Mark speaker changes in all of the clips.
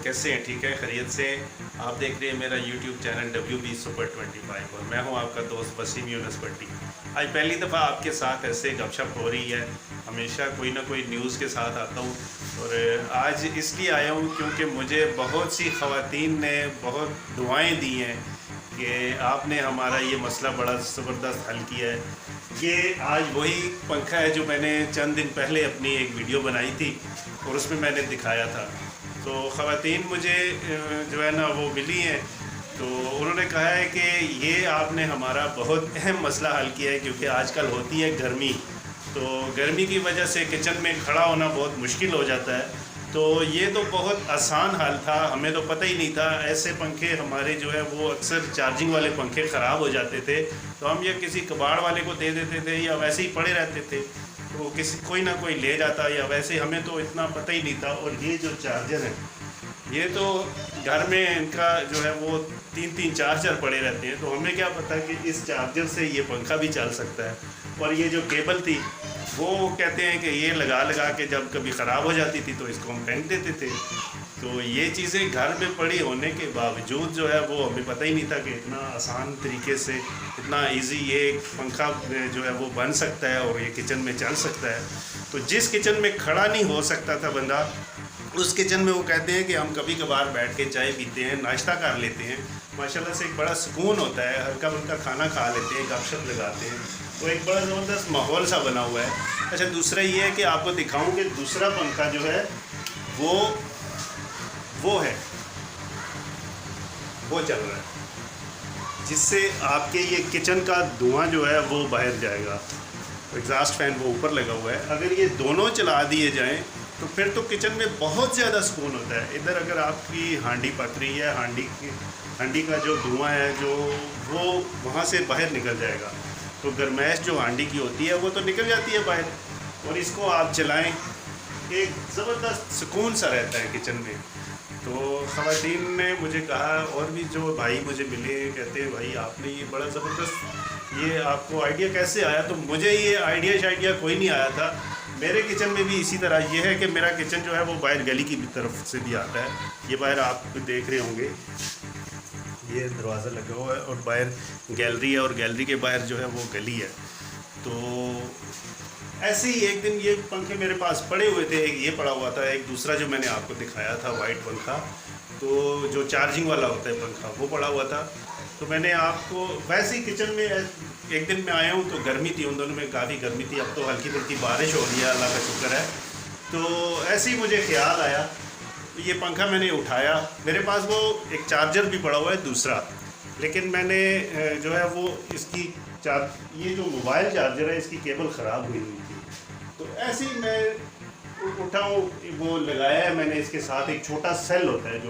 Speaker 1: कैसे हैं? ठीक है, खैरियत से। आप देख रहे हैं मेरा यूट्यूब चैनल WB सुपर 25 और मैं हूं आपका दोस्त वसीम यूनुस भट्टी। आज पहली दफ़ा आपके साथ ऐसे गपशप हो रही है। हमेशा कोई ना कोई न्यूज़ के साथ आता हूं और आज इसलिए आया हूं क्योंकि मुझे बहुत सी ख़वातीन ने बहुत दुआएं दी हैं कि आपने हमारा ये मसला बड़ा ज़बरदस्त हल किया है। ये आज वही पंखा है जो मैंने चंद दिन पहले अपनी एक वीडियो बनाई थी और उसमें मैंने दिखाया था। तो ख़वातीन मुझे जो है ना वो मिली हैं, तो उन्होंने कहा है कि ये आपने हमारा बहुत अहम मसला हल किया है, क्योंकि आजकल होती है गर्मी, तो गर्मी की वजह से किचन में खड़ा होना बहुत मुश्किल हो जाता है। तो ये तो बहुत आसान हल था, हमें तो पता ही नहीं था। ऐसे पंखे हमारे जो है वो अक्सर चार्जिंग वाले पंखे ख़राब हो जाते थे, तो हम ये किसी कबाड़ वाले को दे देते थे या वैसे ही पड़े रहते थे, तो किसी कोई ना कोई ले जाता या वैसे, हमें तो इतना पता ही नहीं था। और ये जो चार्जर है, ये तो घर में इनका जो है वो 3-3 चार्जर पड़े रहते हैं, तो हमें क्या पता कि इस चार्जर से ये पंखा भी चल सकता है। और ये जो केबल थी वो कहते हैं कि ये लगा लगा के जब कभी ख़राब हो जाती थी तो इसको हम फेंक देते थे। तो ये चीज़ें घर में पड़ी होने के बावजूद जो है वो हमें पता ही नहीं था कि इतना आसान तरीके से, इतना इजी ये पंखा जो है वो बन सकता है और ये किचन में चल सकता है। तो जिस किचन में खड़ा नहीं हो सकता था बंदा, उस किचन में वो कहते हैं कि हम कभी कभार बैठ के चाय पीते हैं, नाश्ता कर लेते हैं, माशाल्लाह से एक बड़ा सुकून होता है, हल्का फुल्का खाना खा लेते हैं, गपशप लगाते हैं, तो एक बड़ा ज़बरदस्त माहौल सा बना हुआ है। अच्छा, दूसरा ये है कि आपको दिखाऊं कि दूसरा पंखा जो है वो है, वो चल रहा है, जिससे आपके ये किचन का धुआं जो है वो बाहर जाएगा। एग्जॉस्ट फैन वो ऊपर लगा हुआ है। अगर ये दोनों चला दिए जाएं तो फिर तो किचन में बहुत ज़्यादा सुकून होता है। इधर अगर आपकी हांडी पक रही है, हांडी का जो धुआं है जो वो वहाँ से बाहर निकल जाएगा, तो गर्मैश जो हांडी की होती है वो तो निकल जाती है बाहर, और इसको आप चलाएं, एक ज़बरदस्त सुकून सा रहता है किचन में। तो ख़वातीन ने मुझे कहा, और भी जो भाई मुझे मिले, कहते हैं भाई आपने ये बड़ा ज़बरदस्त, ये आपको आइडिया कैसे आया? तो मुझे ये आइडिया कोई नहीं आया था। मेरे किचन में भी इसी तरह ये है कि मेरा किचन जो है वो बाहर गली की तरफ से भी आता है। ये बाहर आप देख रहे होंगे, ये दरवाज़ा लगा हुआ है और बाहर गैलरी है, और गैलरी के बाहर जो है वो गली है। तो ऐसे ही एक दिन ये पंखे मेरे पास पड़े हुए थे, एक ये पड़ा हुआ था, एक दूसरा जो मैंने आपको दिखाया था वाइट पंखा, तो जो चार्जिंग वाला होता है पंखा, वो पड़ा हुआ था। तो मैंने आपको वैसे ही किचन में एक दिन मैं आया हूँ तो गर्मी थी, उन दोनों में काफ़ी गर्मी थी। अब तो हल्की फुल्की बारिश हो रही है, अल्लाह का शुक्र है। तो ऐसे ही मुझे ख्याल आया, ये पंखा मैंने उठाया, मेरे पास वो एक चार्जर भी पड़ा हुआ है दूसरा, लेकिन मैंने जो है वो इसकी ये जो मोबाइल चार्जर है इसकी केबल ख़राब हुई थी। तो ऐसे ही मैं उठाऊँ, वो लगाया है मैंने, इसके साथ एक छोटा सेल होता है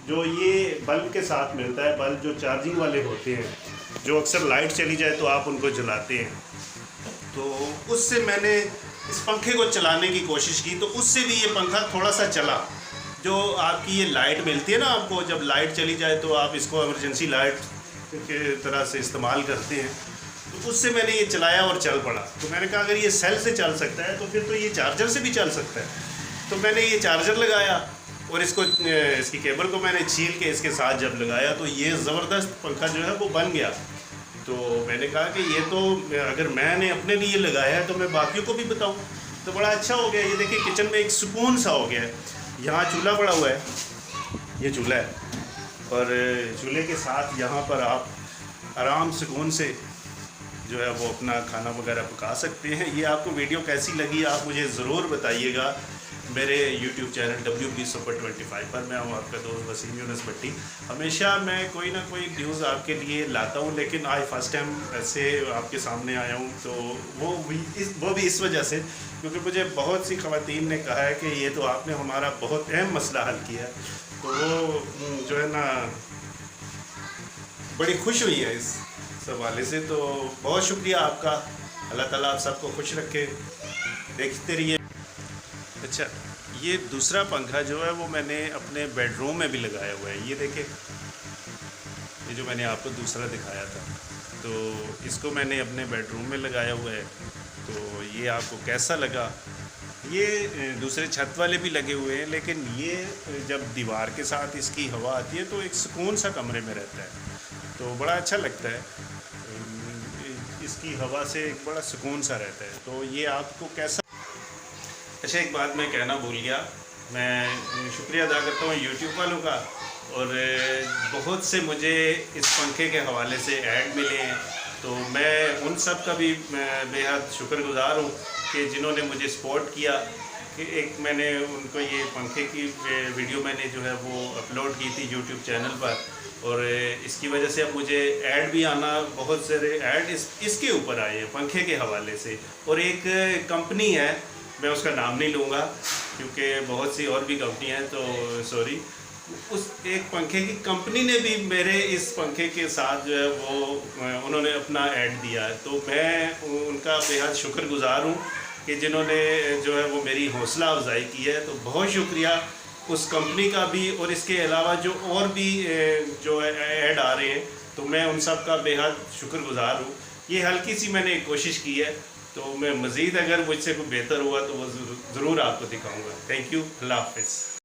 Speaker 1: जो ये बल्ब के साथ मिलता है। बल्ब जो चार्जिंग वाले होते हैं, जो अक्सर लाइट चली जाए तो आप उनको जलाते हैं, तो उससे मैंने इस पंखे को चलाने की कोशिश की, तो उससे भी ये पंखा थोड़ा सा चला। जो आपकी ये लाइट मिलती है ना आपको, जब लाइट चली जाए तो आप इसको इमरजेंसी लाइट के तरह से इस्तेमाल करते हैं, तो उससे मैंने ये चलाया और चल पड़ा। तो मैंने कहा अगर ये सेल से चल सकता है तो फिर तो ये चार्जर से भी चल सकता है। तो मैंने ये चार्जर लगाया और इसकी केबल को मैंने छील के इसके साथ जब लगाया तो ये ज़बरदस्त पंखा जो है वो बन गया। तो मैंने कहा कि ये तो अगर मैंने अपने लिए लगाया है तो मैं बाकियों को भी बताऊं, तो बड़ा अच्छा हो गया। ये देखिए किचन में एक सुकून सा हो गया है। यहाँ चूल्हा पड़ा हुआ है, ये चूल्हा है, और चूल्हे के साथ यहाँ पर आप आराम सुकून से जो है वो अपना खाना वगैरह पका सकते हैं। ये आपको वीडियो कैसी लगी आप मुझे ज़रूर बताइएगा मेरे YouTube चैनल WB सुपर 25 पर। मैं हूँ आपका दोस्त वसीम यूनुस भट्टी। हमेशा मैं कोई ना कोई न्यूज़ आपके लिए लाता हूँ, लेकिन आज फर्स्ट टाइम ऐसे आपके सामने आया हूँ, तो वो भी इस वजह से क्योंकि मुझे बहुत सी ख़वातीन ने कहा है कि ये तो आपने हमारा बहुत अहम मसला हल किया। तो वो जो है ना बड़ी खुश हुई है इस हवाले से, तो बहुत शुक्रिया आपका। अल्लाह ताला आप सबको खुश रखे, देखते रहिए। अच्छा, ये दूसरा पंखा जो है वो मैंने अपने बेडरूम में भी लगाया हुआ है। ये देखें, ये जो मैंने आपको दूसरा दिखाया था, तो इसको मैंने अपने बेडरूम में लगाया हुआ है। तो ये आपको कैसा लगा ये दूसरे छत वाले भी लगे हुए हैं, लेकिन ये जब दीवार के साथ इसकी हवा आती है तो एक सुकून सा कमरे में रहता है, तो बड़ा अच्छा लगता है। इसकी हवा से एक बड़ा सुकून सा रहता है। तो ये आपको कैसा। अच्छा, एक बात मैं कहना भूल गया, मैं शुक्रिया अदा करता हूँ यूट्यूब वालों का, और बहुत से मुझे इस पंखे के हवाले से ऐड मिले हैं, तो मैं उन सब का भी बेहद शुक्रगुज़ार हूँ कि जिन्होंने मुझे सपोर्ट किया। कि एक मैंने उनको ये पंखे की वीडियो मैंने जो है वो अपलोड की थी यूट्यूब चैनल पर, और इसकी वजह से अब मुझे ऐड भी आना, बहुत सारे ऐड इसके ऊपर आए हैं पंखे के हवाले से। और एक कंपनी है, मैं उसका नाम नहीं लूँगा क्योंकि बहुत सी और भी कंपनी हैं, तो सॉरी, उस एक पंखे की कंपनी ने भी मेरे इस पंखे के साथ जो है वो उन्होंने अपना ऐड दिया है। तो मैं उनका बेहद शुक्रगुज़ार हूँ कि जिन्होंने जो है वो मेरी हौसला अफजाई की है। तो बहुत शुक्रिया उस कंपनी का भी, और इसके अलावा जो और भी जो ऐड आ रहे हैं, तो मैं उन सब का बेहद शुक्रगुज़ार हूँ। ये हल्की सी मैंने कोशिश की है, तो मैं मज़ीद अगर मुझसे कोई बेहतर हुआ तो वो ज़रूर आपको दिखाऊँगा। थैंक यू, अल्लाह हाफ़िज़।